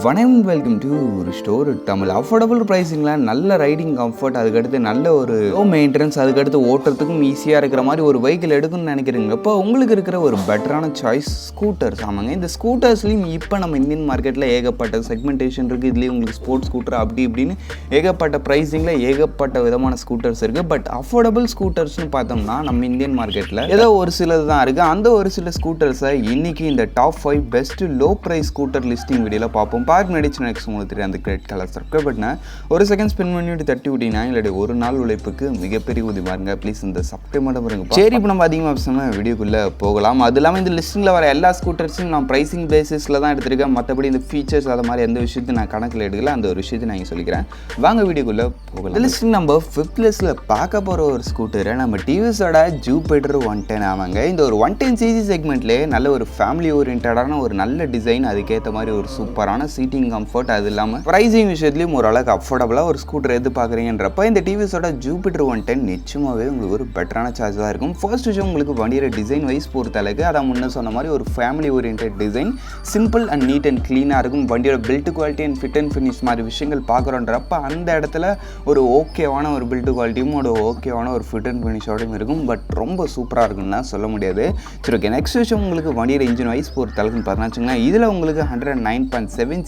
வணக்கம், welcome to store Tamil. Affordable ப்ரைஸிங்கில் நல்ல ரைடிங் கம்ஃபர்ட், அதுக்கடுத்து நல்ல ஒரு லோ மெயின்டெனன்ஸ், அதுக்கடுத்து ஓட்டுறதுக்கும் ஈஸியாக இருக்கிற மாதிரி ஒரு வெஹிக்கிள் எடுக்கணும்னு நினைக்கிறீங்க. இப்போ உங்களுக்கு இருக்கிற ஒரு பெட்டரான சாய்ஸ் ஸ்கூட்டர்ஸ். ஆமாங்க, இந்த ஸ்கூட்டர்ஸ்லையும் இப்போ நம்ம இந்தியன் மார்க்கெட்டில் ஏகப்பட்ட செக்மெண்டேஷன் இருக்குது. இதுலேயும் உங்களுக்கு ஸ்போர்ட்ஸ் ஸ்கூட்டர் அப்படி இப்படின்னு ஏகப்பட்ட ப்ரைஸிங்கில் ஏகப்பட்ட விதமான ஸ்கூட்டர்ஸ் இருக்குது. பட் அஃபோர்டபுள் ஸ்கூட்டர்ஸ்னு பார்த்தோம்னா நம்ம இந்தியன் மார்க்கெட்டில் ஏதோ ஒரு சிலது தான் இருக்குது. அந்த ஒரு சில ஸ்கூட்டர்ஸை இன்றைக்கி இந்த top 5 best low price scooter listing வீடியோவில் பார்ப்போம். பார்க்க நடிச்சு நெக்ஸ்ட் உங்களுக்கு தெரியும் அந்த கிரெட் கலர் சப்ஸ்கிரைப் பண்ண ஒரு செகண்ட் ஸ்பின் பண்ணிட்டு தட்டி விட்டீங்கன்னா எங்களுடைய ஒரு நாள் உழைப்புக்கு மிகப்பெரிய உதவி பாருங்க. ப்ளீஸ் இந்த சப்ஸ்கிரைப் மட்டும் பாருங்க. சரி, இப்போ நம்ம அதிகமாக பேசாமல் வீடியோக்குள்ளே போகலாம். அது இல்லாமல் இந்த லிஸ்ட்டில் வர எல்லா ஸ்கூட்டர்ஸும் நான் ப்ரைஸிங் பேசிஸில் தான் எடுத்திருக்கேன். மற்றபடி இந்த ஃபீச்சர்ஸ் அது மாதிரி எந்த விஷயத்தையும் நான் கணக்கில் எடுக்கல. அந்த ஒரு விஷயத்தை நான் சொல்லிக்கிறேன். வாங்க வீடியோக்குள்ளே போகலாம். இந்த லிஸ்ட்டில் நம்ம 5th லிஸ்ட்டில் பார்க்க போகிற ஒரு ஸ்கூட்டரை நம்ம டிவிஸோட ஜூபிட்டர் 110. ஆமாங்க, இந்த ஒரு 110cc செக்மெண்ட்லேயே நல்ல ஒரு ஃபேமிலி ஓரியன்டான ஒரு நல்ல டிசைன், அதுக்கேற்ற மாதிரி ஒரு சூப்பரான சீட்டிங் கம்ஃபர்ட், அது இல்லாமல் ப்ரைஸிங் விஷயத்துலையும் ஓரளவுக்கு அஃபோர்டபுளாக ஒரு ஸ்கூட்டர் எதிர்பார்க்குறீங்கன்றப்ப இந்த டிவிஸோட ஜூபிட்டர் 110 நிச்சயமாகவே உங்களுக்கு ஒரு பெட்டரான சார்ஜ் தான் இருக்கும். ஃபர்ஸ்ட் விஷயம், உங்களுக்கு வண்டியோட டிசைன் வைஸ் பொறுத்த அளவுக்கு அதான் முன்னே சொன்ன மாதிரி ஒரு family orient design, simple and neat and க்ளீனாக இருக்கும். வண்டியோட build quality and fit and finish மாதிரி விஷயங்கள் பார்க்குறோன்றப்ப அந்த இடத்துல ஒரு ஓகேவான ஒரு பில்ட் குவாலிட்டியும் ஒரு ஓகேவான ஒரு ஃபிட் அண்ட் ஃபினிஷோடையும் இருக்கும். பட் ரொம்ப சூப்பராக இருக்குன்னு தான் சொல்ல முடியாது. சரி, ஓகே. நெக்ஸ்ட் விஷயம், உங்களுக்கு வண்டியோட இன்ஜின் வைஸ் பொறுத்த அளவுக்கு பார்த்தீங்கன்னா இதில் உங்களுக்கு 109.7cc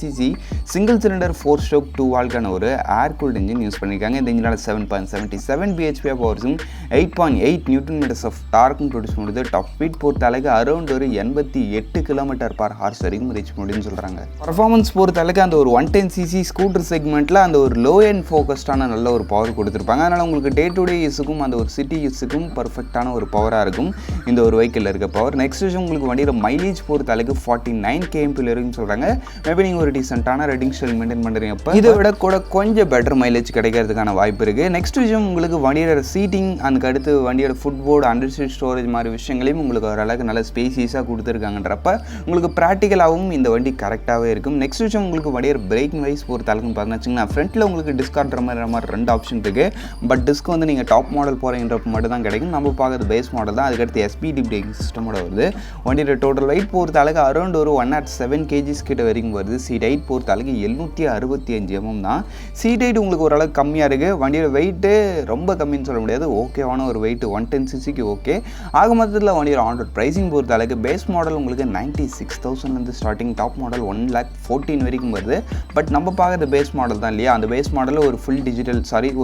சிங்கிள் சிலிண்டர் 4-stroke 2 வால்க்கான ஒரு ஏர் கூல்ட் இன்ஜின் யூஸ் பண்ணியிருக்காங்க. இந்த இன்ஜினால் 7.77 bhp பவர்ஸும் 8.8 நியூட்டன் மீட்டர்ஸ் ஆஃப் டார்க்கும் ப்ரொடியூஸ் பண்ணுது. டாப் ஸ்பீட் பொறுத்த அளவுக்கு அரௌண்ட் ஒரு 88 km/h வரைக்கும் ரீச் முடியும்னு சொல்கிறாங்க. பர்ஃபார்மன்ஸ் பொறுத்த அளவுக்கு அந்த ஒரு 110cc ஸ்கூட்டர் செக்மெண்ட்டில் அந்த ஒரு லோ அண்ட் ஃபோக்கஸ்டான நல்ல ஒரு பவர் கொடுத்துருப்பாங்க. அதனால் உங்களுக்கு டே டு டே யூஸுக்கும் அந்த ஒரு சிட்டி யூஸுக்கும் பர்ஃபெக்டான ஒரு பவராக இருக்கும் இந்த ஒரு வெஹிக்கிளில் இருக்க பவர். நெக்ஸ்ட் விஷயம், உங்களுக்கு வண்டியில் மைலேஜ் பொறுத்த அளவுக்கு 49 km இருக்குன்னு சொல்கிறாங்க. மேபி நீங்கள் ஒரு டீசென்ட்டான ரைடிங் ஸ்டைல் மெயின்டைன் பண்ணுறீங்கப்போ இதை விட கூட கொஞ்சம் பெட்டர் மைலேஜ் கிடைக்கிறதுக்கான வாய்ப்பு இருக்குது. நெக்ஸ்ட் விஷயம், உங்களுக்கு வண்டியோட சீட்டிங், அதுக்கு அடுத்து வண்டியோட ஃபுட்போர்டு, அண்டர்சீட் ஸ்டோரேஜ் மாதிரி விஷயங்களையும் உங்களுக்கு ஓரளவுக்கு நல்ல ஸ்பேசியஸாக கொடுத்துருக்காங்கன்றப்ப உங்களுக்கு ப்ராக்டிக்கலாகவும் இந்த வண்டி கரெக்டாகவே இருக்கும். நெக்ஸ்ட் விஷயம், உங்களுக்கு வண்டியோட பிரேக்கிங் வைஸ் பொறுத்த அளவுக்கு பார்த்தீங்கன்னா ஃப்ரண்ட்டில் உங்களுக்கு டிஸ்க் ஆடுற மாதிரி 2 ஆப்ஷன் இருக்குது. பட் டிஸ்க் வந்து நீங்கள் டாப் மாடல் போகிறீங்கன்றப்ப மட்டும் தான் கிடைக்கும். நம்ம பார்க்குறது பேஸ் மாடல் தான். அதுக்கடுத்து SPD பிரேக்கிங் சிஸ்டமோட வருது. வண்டியோட டோட்டல் வெயிட் பொறுத்த அளவுக்கு அரௌண்ட் ஒரு 107 kgs கிட்ட வரைக்கும் வருது. சீட் ஹைட் பொறுத்த அளவுக்கு 765 mm தான். சீட் ஹைட் உங்களுக்கு ஓரளவுக்கு கம்மியாக இருக்குது. வண்டியோட வெயிட்டு ரொம்ப கம்மின்னு சொல்ல முடியாது, ஓகேவான ஒரு வெயிட் 110cc ஓகே. ஆக மொத்தத்தில் வண்டியோட ஆன்ரோட் ப்ரைஸிங் பொறுத்த அளவுக்கு பேஸ் மாடல் உங்களுக்கு 96,000 ஸ்டார்டிங், டாப் மாடல் 1,14,000 வரைக்கும் வருது. பட் நம்ம பார்க்குறது பேஸ் மாடல் தான் இல்லையா. அந்த பேஸ் மாடலில் ஒரு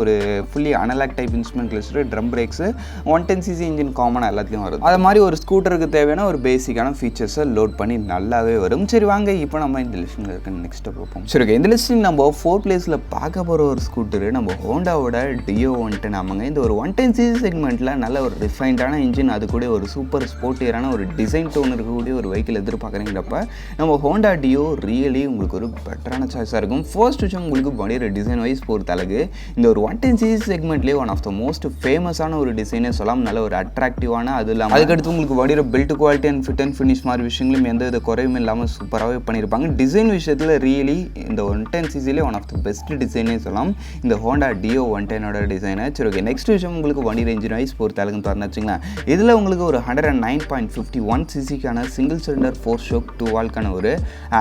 ஒரு fully analog type instrument cluster, drum brakes, 110cc engine காமனாக எல்லாத்துலேயும் வருது. அது மாதிரி ஒரு ஸ்கூட்டருக்கு தேவையான ஒரு பேசிக்கான ஃபீச்சர்ஸை லோட் பண்ணி நல்லாவே வரும். சரி வாங்க, இப்போ நம்ம இந்த லிஸ்ட்டில் இருக்க நெக்ஸ்ட்டு பார்ப்போம். சரி, ஓகே. இந்த லிஸ்ட்டில் நம்ம 4th பிளேஸில் பார்க்க போகிற ஒரு ஸ்கூட்டரு நம்ம ஹோண்டாவோட டியோ 110. ஆமாங்க, இந்த ஒரு 110cc செக்மெண்ட்டில் நல்ல ஒரு ரிஃபைண்டான இன்ஜின், அது கூட ஒரு சூப்பர் ஸ்போர்ட்டியரான ஒரு டிசைன் டோன் இருக்கக்கூடிய ஒரு வெஹிக்கிள் எதிர்பார்க்குறீங்கிறப்ப நம்ம ஹோண்டா டியோ ரியலி உங்களுக்கு ஒரு பெட்டரான சாய்ஸாக இருக்கும். ஃபர்ஸ்ட் விஷயம், உங்களுக்கு வண்டியோட டிசைன் வைஸ் பொறுத்த அளவுக்கு இந்த ஒரு 110cc செக்மெண்ட்லேயே ஒன் ஆஃப் த மோஸ்ட் ஃபேமஸான ஒரு டிசைனே சொல்லலாம். நல்ல ஒரு அட்ராக்டிவான, அது இல்லாமல் அதுக்கடுத்து உங்களுக்கு வண்டியோட build quality and fit and finish மாதிரி விஷயங்களும் எந்த வித குறையும் இல்லாமல் சூப்பராகவே பண்ணியிருப்பாங்க. டிசைன் விஷயத்தில் ரியலி இந்த 110cc one of the best டிசைனே சொல்லலாம் இந்த ஹோண்டா டியோ 110ஓட டிசைனை. சரி, ஓகே. நெக்ஸ்ட் விஷயம், உங்களுக்கு வண்டி இன்ஜின் வைஸ் பொறுத்த அளவுக்கு பார்த்தீங்கன்னா வச்சுங்களேன், இதில் உங்களுக்கு ஒரு 109.51cc சிங்கிள் சிலிண்டர் 4-stroke 2 வால்க்கான ஒரு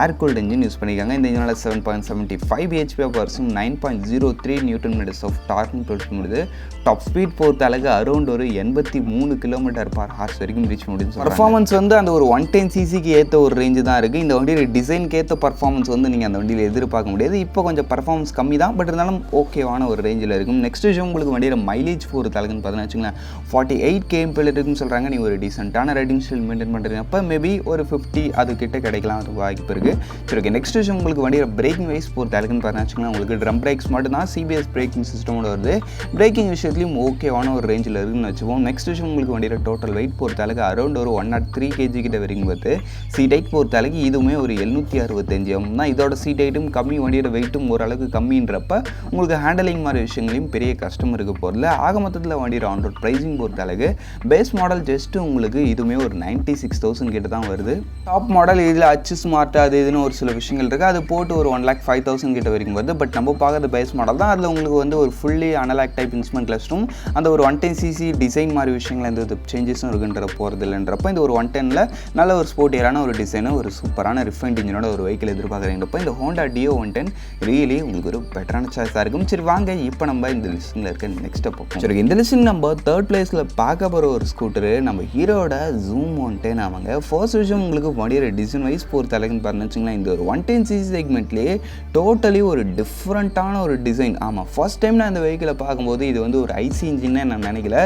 ஏர் கூல்ட் இன்ஜின் யூஸ் பண்ணியிருக்காங்க. இந்த இன்ஜினால் 7.75 bhp பவர்ஸும் 9.03 நியூட்டன் மீட்டர்ஸ் ஆஃப் டார்க்கும் ப்ரொடியூஸ் பண்ணுது. டாப் ஸ்பீட் பொறுத்த அளவுக்கு அரௌண்ட் ஒரு 83 km/h வரைக்கும் ரீச் முடியும். பர்ஃபார்மன்ஸ் வந்து அந்த ஒரு 110cc ஏற்ற ஒரு ரேஞ்சு தான் இருக்குது. இந்த வண்டியோட டிசைனுக்கு ஏற்ற பர்ஃபார்மன்ஸ் வந்து நீங்கள் அந்த வண்டியில் எதிர்பார்க்க முடியாது. இப்போ கொஞ்சம் பர்ஃபார்மன்ஸ் கம்மி தான், பட் இருந்தாலும் ஓகேவான ஒரு ரேஞ்சில் இருக்கும். நெக்ஸ்ட் விஷயம், உங்களுக்கு வண்டியோட மைலேஜ் பொறுத்த அளவுக்குன்னு பார்த்தீங்கன்னா வச்சுங்களேன் 48 km இருக்குன்னு சொல்கிறாங்க. நீங்கள் ஒரு டீசென்ட்டான ரைடிங் ஸ்டைல் மெயின்டைன் பண்ணுறீங்க அப்போ மேபி ஒரு 50 அதுக்கிட்ட கிடைக்கலாம், அது வாய்ப்பு இருக்குது. சரி, ஓகே. நெக்ஸ்ட் விஷயம், உங்களுக்கு வண்டியோட பிரேக்கிங் வைஸ் பொறுத்த அளவுக்குன்னு பார்த்தீங்கன்னா வச்சுங்களேன் உங்களுக்கு ட்ரம் பிரேக்ஸ் மட்டும் தான் CBS பிரேக்கிங் சிஸ்டமோட வருது. பிரேக்கிங் விஷயத்துலையும் ஓகேவான ஒரு ரேஞ்சில் இருக்குன்னு வச்சுப்போம். நெக்ஸ்ட் விஷயம், உங்களுக்கு வண்டியோட டோட்டல் வெயிட் பொறுத்த அளவுக்கு அரௌண்ட் ஒரு 103 kg கிட்ட வரைக்கும் வருது. சீட் ஹைட் பொறுத்த அளவுக்கு இதுவுமே ஒரு 765 mm தான். இதோட சீட் ஹைட்டும் கம்மி, வண்டியோட வெயிட்டும் ஓரளவுக்கு கம்மின்றப்ப உங்களுக்கு ஹேண்டலிங் மாதிரி விஷயங்களையும் பெரிய கஷ்டம் இருக்க போகிறதில்ல. ஆக மொத்தத்தில் வண்டியோட ஆன்ரோட் ப்ரைஸிங் பொறுத்த அளவுக்கு பேஸ் மாடல் ஜஸ்ட்டு உங்களுக்கு இதுவுமே ஒரு 96,000 கிட்ட தான் வருது. டாப் மாடல் இதில் அச்சு ஸ்மார்ட் அது இதுன்னு ஒரு சில விஷயங்கள் இருக்குது, அது போட்டு ஒரு 1,05,000 கிட்ட வரைக்கும் வருது. பட் நம்ம பார்க்குறது பேஸ் மாடல் தான். அதில் உங்களுக்கு வந்து ஒரு ஃபுல்லி அனலாக் டைப் இன்ஸ்ட்ருமெண்ட் கிளஸ்டரும் அந்த ஒரு 110cc டிசைன் மாதிரி விஷயங்கள் எந்த சேஞ்சஸும் இருக்குன்ற போகிறது இல்லைன்றப்ப இந்த ஒரு 110ல் நல்ல ஒரு ஸ்போர்ட்டியரான ஒரு டிசைனை, ஒரு சூப்பரான ரிஃபைன்ட் இன்ஜினோட ஒரு வெஹிக்கிள் எதிர்பார்க்குறீங்க பார்க்குறீங்கப்போ இந்த ஹோண்டா டியோ 110 ரியலி உங்களுக்கு ஒரு பெட்டரான சாய்ஸாக இருக்கும். சரி வாங்க இப்போ நம்ம இந்த லிஸ்ட்டில் இருக்க நெக்ஸ்ட் பார்ப்போம். சரி இந்த லிஸ்ட்டில் நம்ம தேர்ட் பிளேஸில் பார்க்க போகிற ஒரு ஸ்கூட்டரு நம்ம ஹீரோட ஜூம் 110 ஆமாங்க. ஃபர்ஸ்ட் விஷயம் உங்களுக்கு வண்டியோட டிசைன் வைஸ் பொறுத்த அளவுக்குன்னு பார்த்தீங்கன்னு வச்சுங்களேன், இந்த ஒரு 110cc செக்மெண்ட்லேயே டோட்டலி ஒரு டிஃப்ரெண்ட்டான ஒரு டிசைன். ஆமாம், ஃபர்ஸ்ட் டைம் நான் இந்த வெஹிக்கிளை பார்க்கும்போது இது வந்து ஒரு ஐசி இன்ஜின்னு நான் நினைக்கல,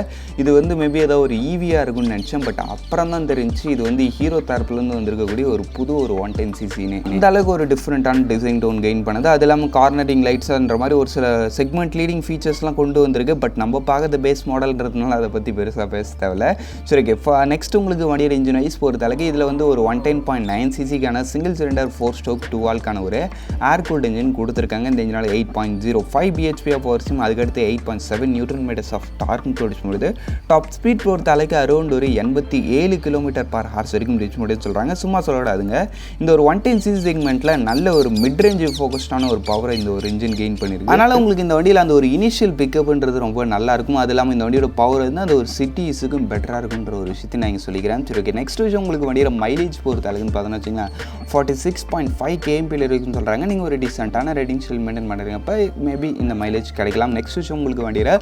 இது வந்து மேபி ஏதோ ஒரு ஈவியாக இருக்கும்னு நினச்சேன். பட் அப்புறம் தான் தெரிஞ்சு இது வந்து ஹீரோ தரப்புலேருந்து வந்திருக்கக்கூடிய ஒரு புது ஒரு 110cc. இந்த அளவுக்கு ஒரு டிஃப்ரெண்ட்டான டிசைன் டோன் கெயின் பண்ணுது. அது இல்லாமல் கார்னரிங் லைட்ஸ்ன்ற மாதிரி ஒரு சில செக்மெண்ட் லீடிங் ஃபீச்சர்ஸ்லாம் கொண்டு வந்திருக்கு. பட் நம்ம பார்க்குற பேஸ் மாடல்ன்றதுனால அதை பற்றி பெருசாக பேச தேவையில்ல. சரி ஓகே, நெக்ஸ்ட் உங்களுக்கு வண்டியோட இன்ஜின் வைஸ் பொறுத்த அளவுக்கு இதில் வந்து ஒரு 110.9cc single cylinder 4-stroke 2-valve ஒரு ஏர் கூல்ட் இன்ஜின் கொடுத்துருக்காங்க. இந்த இன்ஜினால் 8.05 bhp ஆஃப் பவர் ஸ்டீம், அதுக்கடுத்து 8.7 Nm ஆஃப் டார்க் ப்ரொடியூஸ் பண்ணுது. டாப் ஸ்பீட் பொறுத்த அளவுக்கு அரௌண்ட் ஒரு 87 km/h வரைக்கும் ரீச் முடியுது சொல்கிறாங்க. சும்மா சொல்லக்கூடாதுங்க, இந்த ஒரு 110cc செக்மெண்ட்டில் நல்ல ஒரு மிட் ரேஞ்ச் ஃபோக்கஸ்டான ஒரு பவரை இந்த ஒரு இன்ஜின் கெயின் பண்ணியிருக்கு. அதனால் உங்களுக்கு இந்த வண்டியில் அந்த ஒரு இனிஷியல் பிக்கப்ன்றது ரொம்ப நல்லா இருக்கும். அது இல்லாமல் இந்த வண்டியோட பவர் வந்து அந்த ஒரு சிட்டிஸுக்கும் பெட்டராக இருக்குன்ற ஒரு விஷயத்தை நான் இங்கே சொல்லிக்கிறேன். சரி ஓகே, நெக்ஸ்ட் விஷயம் உங்களுக்கு வண்டியோட மைலேஜ் பொறுத்த அளவுக்குன்னு பார்த்தோன்னா வச்சுங்களேன் 46.5 km இருக்குன்னு சொல்கிறாங்க. நீங்கள் ஒரு டீசெண்டான ரேட்டிங் ஸ்டில் மெயின்டைன் பண்ணுறீங்க, அப்போ மேபி இந்த மைலேஜ் கிடைக்கலாம். நெக்ஸ்ட் விஷயம் உங்களுக்கு வண்டியோட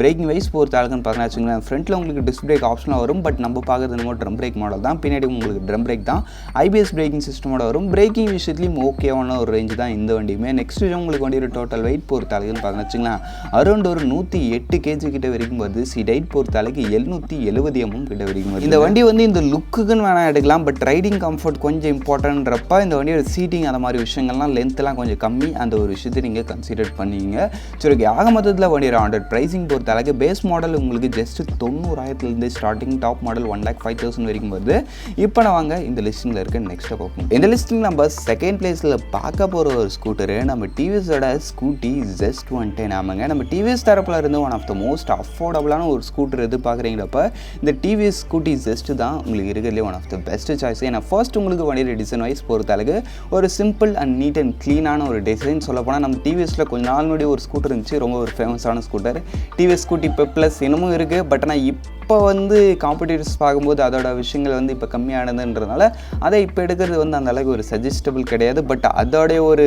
பிரேக்கிங் வைஸ் பொறுத்த அளவுக்குன்னு பார்த்தோன்னா வச்சுங்களேன், ஃப்ரண்ட்டில் உங்களுக்கு டிஸ்க் பிரேக் ஆப்ஷனாக வரும். பட் நம்ம பார்க்குறது என்னமோ ட்ரம் பிரேக் மாடல் தான், பின்னாடி உங்களுக்கு ட்ரம் பிரேக் தான், ஐபிஎஸ் பிரேக்கிங் சிஸ்டமோட வரும். பிரேக்கிங் விஷயத்துலையும் ஓகேவான ஒரு ரேஞ்ச் தான் இந்த வண்டியுமே. நெக்ஸ்ட் விஷயம் உங்களுக்கு வண்டியோட டோட்டல் வெயிட் பொறுத்த அளவுக்குன்னு பார்த்தோன்னா வச்சுங்களேன் அரௌண்ட் ஒரு 108 kg கிட்ட வரைக்கும் வருது. சீட் ஹைட் பொறுத்த அளவுக்கு 770 mm கிட்ட வரைக்கும் வருது. இந்த வண்டி வந்து இந்த லுக்குக்குன்னு வேணால் எடுக்கலாம், பட் ரைடிங் கம்ஃபர்ட் கொஞ்சம் இம்பார்ட்டன்றப்ப இந்த வண்டியோட சீட்டிங் அந்த மாதிரி விஷயங்கள்லாம் லென்த்லாம் கொஞ்சம் கம்மி, அந்த ஒரு விஷயத்தை நீங்கள் கன்சிடர் பண்ணிங்க. சரி ஓகே, ஆக மொத்தத்தில் வண்டியோட ஆண்டர் ப்ரைஸிங் பொறுத்த அளவுக்கு பேஸ் மாடல் உங்களுக்கு ஜஸ்ட் 90,000 ஸ்டார்டிங், டாப் மாடல் 1,05,000 வரைக்கும் வருது. இப்போ நான் வாங்க இந்த லிஸ்ட்டில் இருக்க நெக்ஸ்ட்டை பார்ப்போம். இந்த லிஸ்ட்டில் நம்ம செகண்ட் பிளேஸில் பார்க்க போகிற ஒரு ஸ்கூட்டரு நம்ம டிவிஎஸோட ஸ்கூட்டி ஜெஸ்ட் 110 ஆமாங்க. நம்ம டிவிஎஸ் தரப்பில் இருந்து ஒன் ஆஃப் த மோஸ்ட் அஃபோர்டபுளான ஒரு ஸ்கூட்டர் எது பார்க்குறீங்களப்ப இந்த டிவிஎஸ் ஸ்கூட்டி ஜெஸ்ட் தான் உங்களுக்கு இருக்கிறதுலே one of the best choice. ஏன்னா ஃபர்ஸ்ட் உங்களுக்கு வண்டியோட டிசைன் வைஸ் பொறுத்த அளவுக்கு ஒரு சிம்பிள் அண்ட் நீட் அண்ட் க்ளீனான ஒரு டிசைன். சொல்லப்போனால் நம்ம டிவிஎஸில் கொஞ்ச நாள் முன்னாடி ஒரு ஸ்கூட்டர் இருந்துச்சு, ரொம்ப ஒரு ஃபேமஸான ஸ்கூட்டர் டிவிஎஸ் ஸ்கூட்டி ப்ளஸ் இன்னமும் இருக்குது. பட் ஆனால் இப்போ வந்து காம்படிட்டர்ஸ் பார்க்கும்போது அதோட விஷயங்கள் வந்து இப்போ கம்மியானதுன்றதுனால அதை இப்போ எடுக்கிறது வந்து அந்த அளவுக்கு ஒரு சஜஸ்டபிள் கிடையாது. பட் அதோடைய ஒரு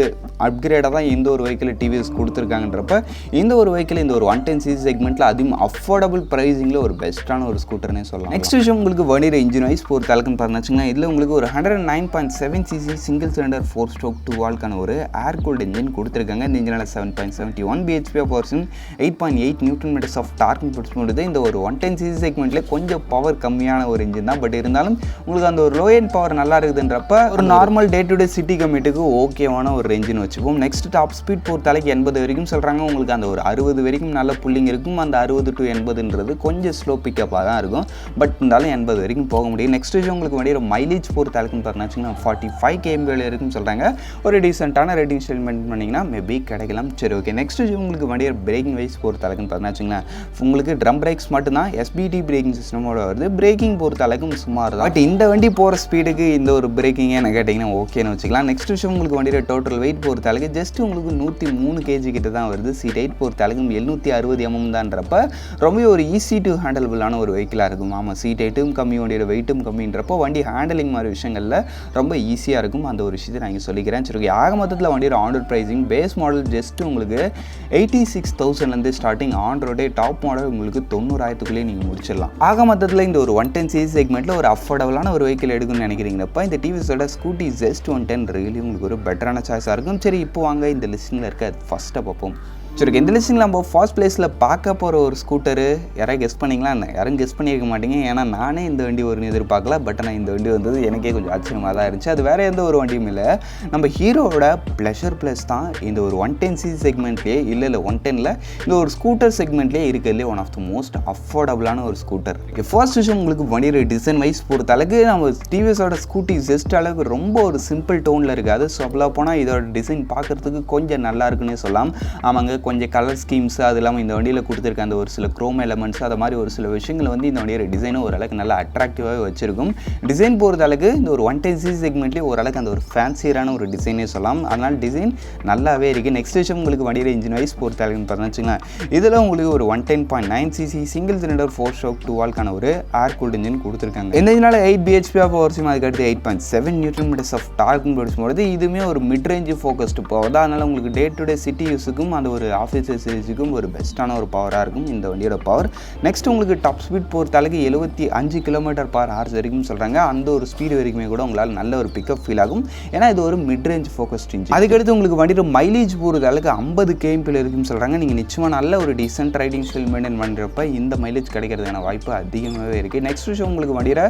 அப்கிரேடாக தான் இந்த ஒரு வெஹிக்கிள் டிவிஎஸ் கொடுத்துருக்காங்கன்றப்ப இந்த ஒரு வெஹிக்கிள் இந்த ஒரு 110cc செக்மெண்ட்டில் அதுவும் அஃபோர்டபுள் ப்ரைஸிங்கில் ஒரு பெஸ்ட்டான ஒரு ஸ்கூட்டர்னே சொல்லலாம். நெக்ஸ்ட் விஷயம் உங்களுக்கு வண்டியோட இன்ஜின் வைஸ் பொறுத்த அளவுக்குன்னு பார்த்தீங்கன்னா இதில் உங்களுக்கு ஒரு 109.7cc single cylinder 4-stroke 2-valve ஒரு ஏர் கூல்ட் இன்ஜின் கொடுத்துருக்காங்க. இந்த இன்ஜினால் 7.71 bhp of power steam, 8.8 Nm of torque produce பண்ணுது. இந்த ஒரு 110cc செக்மெண்ட்லேயே கொஞ்சம் பவர் கம்மியான ஒரு இன்ஜின் தான். பட் இருந்தாலும் உங்களுக்கு அந்த ஒரு லோ எண்ட் பவர் நல்லா இருக்குதுன்றப்ப ஒரு normal day to day city கம்யூட்டுக்கு ஓகேவான ஒரு இன்ஜின் வச்சுப்போம். நெக்ஸ்ட் டாப் ஸ்பீட் பொறுத்தளவுக்கு 80 வரைக்கும் சொல்கிறாங்க. உங்களுக்கு அந்த ஒரு 60 வரைக்கும் நல்ல புல்லிங் இருக்கும். அந்த 60 to 80ன்றது கொஞ்சம் ஸ்லோ பிக்கப்பாக தான் இருக்கும். பட் இருந்தாலும் 80 வரைக்கும் போக முடியும். நெக்ஸ்ட் விஷயம் உங்களுக்கு வண்டியோட மைலேஜ் பொறுத்தளவுக்குன்னு பார்த்தீங்கன்னா 45 km இருக்குன்னு சொல்கிறாங்க. ஒரு டீசெண்டான ரேட்டிங் ஸ்டைல் மெயின்டைன் பண்ணிங்கன்னா மேபி கிடைக்கலாம். சரி ஓகே, நெக்ஸ்ட் விஷயம் உங்களுக்கு வண்டியோட பிரேக்கிங் வைஸ் பொறுத்தளவுக்குன்னு பார்த்தீங்கன்னா உங்களுக்கு ட்ரம் பிரேக்ஸ் மட்டும்தான் எஸ்பிடி பிரேக்கிங் சிஸ்டமோட வருது. பிரேக்கிங் பொறுத்த அளவுக்கு சுமார் தான். பட் இந்த வண்டி போகிற ஸ்பீடுக்கு இந்த ஒரு பிரேக்கிங்கே என்ன கேட்டிங்கன்னா ஓகேன்னு வச்சுக்கலாம். நெக்ஸ்ட் விஷயம் உங்களுக்கு வண்டியோட டோட்டல் வெயிட் பொறுத்த அளவுக்கு ஜஸ்ட் உங்களுக்கு 103 kg கிட்ட தான் வருது. சீட் ஹைட் பொறுத்த அளவுக்கு 760 mm தான்றப்ப ரொம்ப ஒரு ஈஸி டு ஹேண்டலபிளான ஒரு வெஹிக்கிளாக இருக்கும். ஆமாம், சீட் ஹைட்டும் கம்மி, வண்டியோட வெயிட்டும் கம்மின்றப்போ வண்டி ஹேண்டலிங் மாதிரி விஷயங்களில் ரொம்ப ஈஸியாக இருக்கும். அந்த ஒரு விஷயத்தை நான் இங்கே சொல்லிக்கிறேன். சரி, ஆக மொத்தத்தில் வண்டியோட on road pricing base model just உங்களுக்கு 86,000 ஸ்டார்டிங், ஆன் ரோடே டாப் மாடல் உங்களுக்கு 90,000 நீங்கள் முடிச்சிடலாம். ஆக மொத்தத்தில் இந்த ஒரு 110cc செக்மெண்ட்டில் ஒரு அஃபோர்டபுளான ஒரு வெஹிக்கிள் எடுக்கணும்னு நினைக்கிறீங்கப்ப இந்த டிவிஎஸோட ஸ்கூட்டி ஜெஸ்ட் 110 ரியலி உங்களுக்கு ஒரு பெட்டரான சாய்ஸாக இருக்கும். சரி, இப்போ வாங்க இந்த லிஸ்ட்டில் இருக்க ஃபஸ்ட்டை பார்ப்போம். சரி, இந்த லிஸ்ட்டில் நம்ம ஃபர்ஸ்ட் பிளேஸில் பார்க்க போகிற ஒரு ஸ்கூட்டரு யாராவது கெஸ் பண்ணிங்களா? யாரும் கெஸ் பண்ணியிருக்க மாட்டீங்க. ஏன்னா நானே இந்த வண்டி ஒரு எதிர்பார்க்கல. பட் ஆனால் இந்த வண்டி வந்தது எனக்கே கொஞ்சம் ஆச்சரியமாக தான் இருந்துச்சு. அது வேறு எந்த ஒரு வண்டியும் இல்லை, நம்ம ஹீரோவோட ப்ளஷர் ப்ளஸ் தான் இந்த ஒரு 110cc செக்மெண்ட்லேயே இல்லை 110ல் இந்த ஒரு ஸ்கூட்டர் செக்மெண்ட்லேயே இருக்கிறதுலே ஒன் ஆஃப் த மோஸ்ட் அஃபோர்டபுளான ஒரு ஸ்கூட்டர். ஃபர்ஸ்ட் விஷயம் உங்களுக்கு வண்டியோட டிசைன் வைஸ் பொறுத்த அளவுக்கு நம்ம டிவிஎஸோட ஸ்கூட்டி ஜெஸ்ட் அளவுக்கு ரொம்ப ஒரு சிம்பிள் டோனில் இருக்காது. ஸோ அப்போ போனால் இதோட டிசைன் பார்க்குறதுக்கு கொஞ்சம் நல்லா இருக்குன்னே சொல்லலாம். ஆமாங்க, கொஞ்சம் கலர் ஸ்கீம்ஸ் அது இல்லாமல் இந்த வண்டியில் கொடுத்துருக்க அந்த ஒரு சில க்ரோம் எலமெண்ட்ஸ் அது மாதிரி ஒரு சில விஷயங்கள் வந்து இந்த வண்டியோட டிசைனும் ஓரளவுக்கு நல்லா அட்ராக்டிவாகவே வச்சிருக்கும். டிசைன் பொறுத்த அளவுக்கு இந்த ஒரு 110cc செக்மெண்ட்லேயே ஓரளவுக்கு அந்த ஒரு ஃபேன்சியரான ஒரு டிசைனே சொல்லலாம். அதனால் டிசைன் நல்லாவே இருக்குது. நெக்ஸ்ட் விஷயம் உங்களுக்கு வண்டியோட இன்ஜின் வைஸ் பொறுத்த அளவுக்கு பார்த்தீங்கன்னா இதில் உங்களுக்கு ஒரு 110.9cc single cylinder 4-stroke 2-valve ஒரு ஏர் கூல்ட் இன்ஜின் கொடுத்துருக்காங்க. இந்த இன்ஜினால் 8 bhp ஆஃப் பவர் சிம், அதுக்கடுத்து 8.7 Nm ஆஃப் டார்க்னு படிக்கும்போது இதுவுமே ஒரு மிட் ரேஞ்ச் ஃபோக்கஸ்டு பவர் தான். அதனால் உங்களுக்கு டே டு டே சிட்டி யூஸுக்கும் அந்த ஒரு ஆஃபீஸ் யூஸுக்கும் ஒரு பெஸ்ட்டான ஒரு பவராக இருக்கும் இந்த வண்டியோட பவர். நெக்ஸ்ட் உங்களுக்கு டாப் ஸ்பீட் பொறுத்த அளவுக்கு 75 km/h வரைக்கும் சொல்கிறாங்க. அந்த ஒரு ஸ்பீடு வரைக்குமே கூட உங்களால் நல்ல ஒரு பிக்கப் ஃபீல் ஆகும். ஏன்னா இது ஒரு மிட் ரேஞ்ச் ஃபோக்கஸ்ட் இன்ஜின். அதுக்கடுத்து உங்களுக்கு வண்டியோட மைலேஜ் பொறுத்த அளவுக்கு 50 km இருக்குன்னு சொல்கிறாங்க. நீங்கள் நிச்சயமாக நல்ல ஒரு டீசென்ட் ரைடிங் ஸ்டைல் மெயின்டைன் பண்ணுறப்ப இந்த மைலேஜ் கிடைக்கிறதுக்கான வாய்ப்பு அதிகமாகவே இருக்குது. நெக்ஸ்ட் விஷயம் உங்களுக்கு வண்டியோட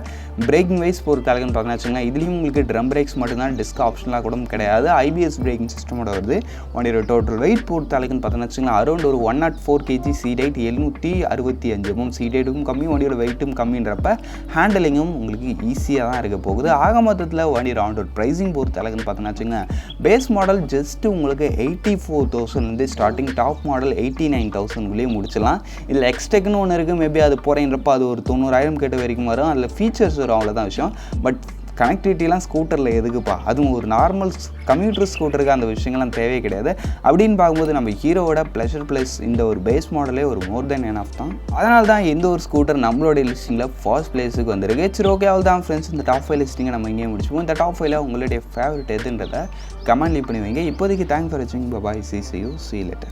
பிரேக்கிங் வைஸ் பொறுத்த அளவுன்னு பார்த்தீங்கன்னா இதுலேயும் உங்களுக்கு ட்ரம் பிரேக்ஸ் மட்டும்தான், டிஸ்க் ஆப்ஷனலாக கூட கிடையாது. IBS பிரேக்கிங் சிஸ்டமோட வருது. வண்டியோட டோட்டல் வெயிட் பொறுத்த அளவுன்னு பார்த்தீங்கன்னா அரௌண்ட் ஒரு 104 kg seat height, 765 mm seat ஹைட்டுக்கும் கம்மி, வண்டியோட வெயிட்டும் கம்மின்றப்ப ஹேண்டலிங்கும் உங்களுக்கு ஈஸியாக தான் இருக்க போகுது. ஆக மொத்தத்தில் வண்டியோட ஆன் ரோட் ப்ரைஸிங் பொறுத்த அளவுன்னு பார்த்தீங்கன்னா பேஸ் மாடல் ஜஸ்ட் உங்களுக்கு 84,000 ஸ்டார்டிங், டாப் மாடல் 89,000 முடிச்சலாம். இதில் எக்ஸ்டெக்னு ஒன்று இருக்குது, மேபி அது போகிறேன்றப்ப அது ஒரு 90,000 கேட்ட வரைக்கும் வரும். அதில் ஃபீச்சர்ஸ் வரும், அவ்வளோதான் விஷயம். பட் கனெக்டிவிட்டிலாம் ஸ்கூட்டரில் எதுக்குப்பா, அதுவும் ஒரு நார்மல் கம்ப்யூட்டர் ஸ்கூட்டருக்கு அந்த விஷயங்கள்லாம் தேவையே கிடையாது. அப்படின்னு பார்க்கும்போது நம்ம ஹீரோவோட ப்ளஷர் ப்ளஸ் இந்த ஒரு பேஸ் மாடலே ஒரு மோர் தென் எனாஃப் தான். அதனால தான் எந்த ஒரு ஸ்கூட்டர் நம்மளுடைய லிஸ்டிங்கில் ஃபர்ஸ்ட் பிளேஸுக்கு வந்திருக்கு. சரி, ஓகே, அவள் தான் ஃப்ரெண்ட்ஸ், இந்த டாப் 5 லிஸ்டிங்கை நம்ம இங்கேயே முடிச்சுப்போம். இந்த டாப் 5ல் உங்களுடைய ஃபேவரட் எதுன்றதை கமெண்ட் லீவ் பண்ணி வைங்க. இப்போதைக்கு தேங்க்ஸ் ஃபார் வாட்சிங். பாய், see you later.